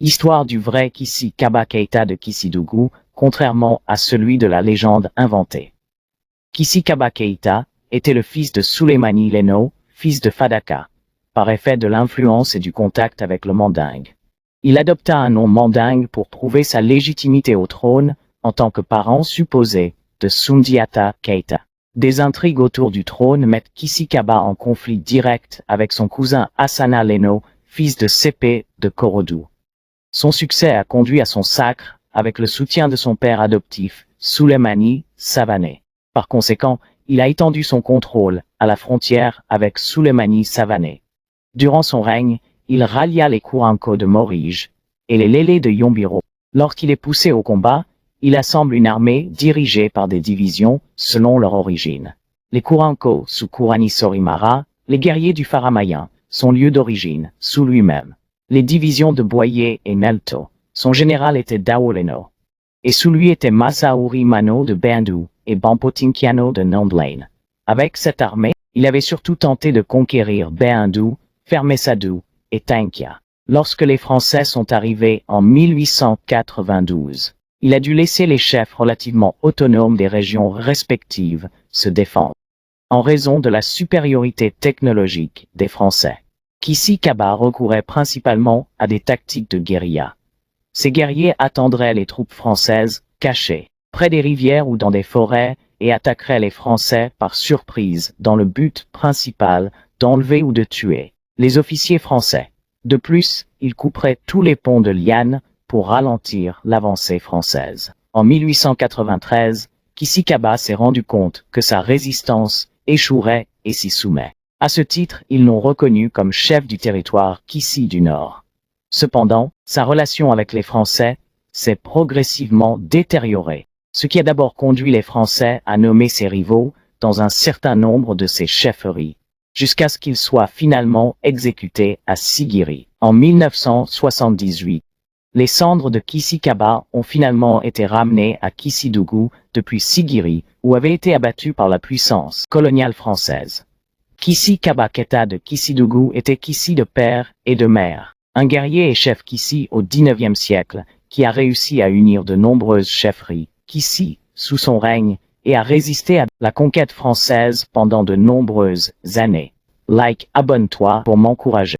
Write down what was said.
Histoire du vrai Kissi Kaba Keita de Kissidougou, contrairement à celui de la légende inventée. Kissi Kaba Keita était le fils de Souleymani Leno, fils de Fadaka, par effet de l'influence et du contact avec le mandingue. Il adopta un nom mandingue pour prouver sa légitimité au trône en tant que parent supposé de Sundiata Keita. Des intrigues autour du trône mettent Kissi Kaba en conflit direct avec son cousin Hassana Leno, fils de Sépé de Korodou. Son succès a conduit à son sacre avec le soutien de son père adoptif, Souleymani Savané. Par conséquent, il a étendu son contrôle à la frontière avec Souleymani Savané. Durant son règne, il rallia les Kouranko de Morige et les Lélés de Yombiro. Lorsqu'il est poussé au combat, il assemble une armée dirigée par des divisions selon leur origine. Les Kouranko sous Kourani Sorimara, les guerriers du Faramayan, son lieu d'origine, sous lui-même. Les divisions de Boyer et Nelto, son général était Daoleno. Et sous lui était Masauri Mano de Bandou et Bampotinkiano de Nandlane. Avec cette armée, il avait surtout tenté de conquérir Bandou, Fermesadou et Tankia. Lorsque les Français sont arrivés en 1892, il a dû laisser les chefs relativement autonomes des régions respectives se défendre, en raison de la supériorité technologique des Français. Kissi Kaba recourait principalement à des tactiques de guérilla. Ces guerriers attendraient les troupes françaises, cachées, près des rivières ou dans des forêts, et attaqueraient les Français par surprise dans le but principal d'enlever ou de tuer les officiers français. De plus, ils couperaient tous les ponts de lianes pour ralentir l'avancée française. En 1893, Kissi Kaba s'est rendu compte que sa résistance échouerait et s'y soumet. À ce titre, ils l'ont reconnu comme chef du territoire Kissi du Nord. Cependant, sa relation avec les Français s'est progressivement détériorée, ce qui a d'abord conduit les Français à nommer ses rivaux dans un certain nombre de ses chefferies, jusqu'à ce qu'ils soient finalement exécutés à Sigiri. En 1978, les cendres de Kissi Kaba ont finalement été ramenées à Kissidougou depuis Sigiri, où avaient été abattus par la puissance coloniale française. Kissi Kaba Keita de Kissidougou était Kissi de père et de mère, un guerrier et chef Kissi au XIXe siècle qui a réussi à unir de nombreuses chefferies Kissi sous son règne et à résister à la conquête française pendant de nombreuses années. Like, abonne-toi pour m'encourager.